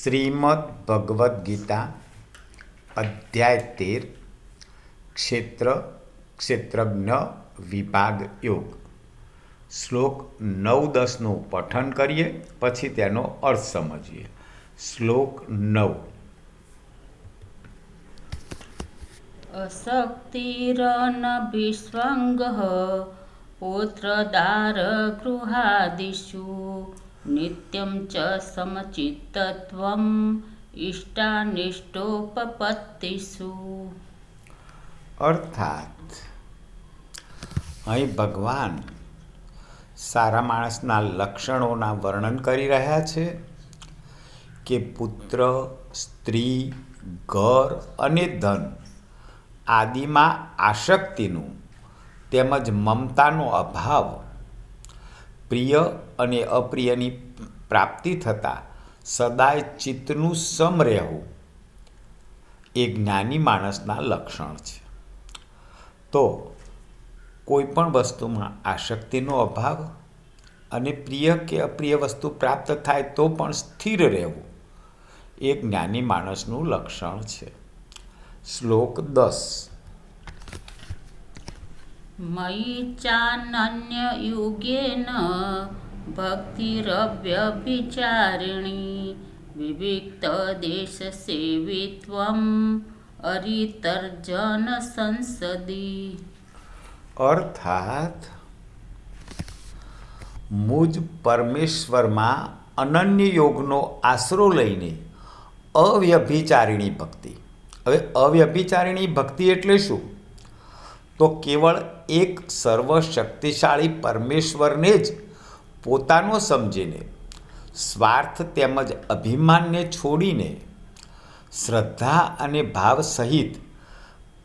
શ્રીમદ્ ભગવદ્ ગીતા અધ્યાય 13 ક્ષેત્રજ્ઞ વિભાગ યોગ શ્લોક 9-10નું પઠન કરીએ, પછી તેનો અર્થ સમજીએ. શ્લોક 9. અશક્તિરનભિસ્વંગઃ પૌત્રદાર ગૃહાદિષુ નિત્યં ચ સમચિત્તત્વં ઇષ્ટાનિષ્ટોપપત્તિષુ. અર્થાત અહીં ભગવાન સારા માણસના લક્ષણોના વર્ણન કરી રહ્યા છે કે પુત્ર, સ્ત્રી, ઘર અને ધન આદિમાં આસક્તિનું તેમજ મમતાનો અભાવ, પ્રિય અને અપ્રિયની પ્રાપ્તિ થતાં સદાય ચિત્તનું સમ રહેવું એ જ્ઞાની માણસના લક્ષણ છે. તો કોઈ પણ વસ્તુમાં આસક્તિનો અભાવ અને પ્રિય કે અપ્રિય વસ્તુ પ્રાપ્ત થાય તો પણ સ્થિર રહેવું એ જ્ઞાની માણસનું લક્ષણ છે. શ્લોક 10. મયિ ચાનન્યયુગેન ભક્તિરવ્યભિચારિણી વિવિક્તદેશસેવિત્વં અરિતર્જન સંસદી. અર્થાત મુજ પરમેશ્વરમાં અનન્ય યોગનો આશરો લઈને અવ્યભિચારિણી ભક્તિ. હવે અવ્યભિચારિણી ભક્તિ એટલે શું? તો કેવળ એક સર્વશક્તિશાળી પરમેશ્વરને જ પોતાનો સમજીને સ્વાર્થ તેમજ અભિમાનને છોડીને શ્રદ્ધા અને ભાવ સહિત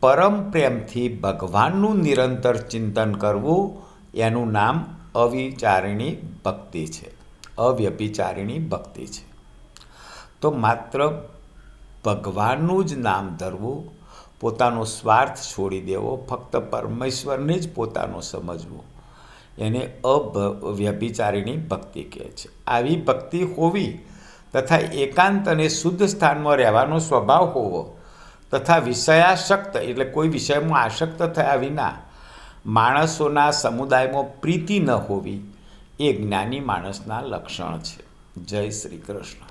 પરમ પ્રેમથી ભગવાનનું નિરંતર ચિંતન કરવું એનું નામ અવિચારિણી ભક્તિ છે, અવ્યભિચારિણી ભક્તિ છે. તો માત્ર ભગવાનનું જ નામ ધરવું, પોતાનો સ્વાર્થ છોડી દેવો, ફક્ત પરમેશ્વરને જ પોતાનો સમજવો, એને અવ્યભિચારિણી ભક્તિ કહે છે. આવી ભક્તિ હોવી તથા એકાંત અને શુદ્ધ સ્થાનમાં રહેવાનો સ્વભાવ હોવો તથા વિષયાસક્ત એટલે કોઈ વિષયમાં આસક્ત થયા વિના માણસોના સમુદાયમાં પ્રીતિ ન હોવી એ જ્ઞાની માણસના લક્ષણ છે. જય શ્રી કૃષ્ણ.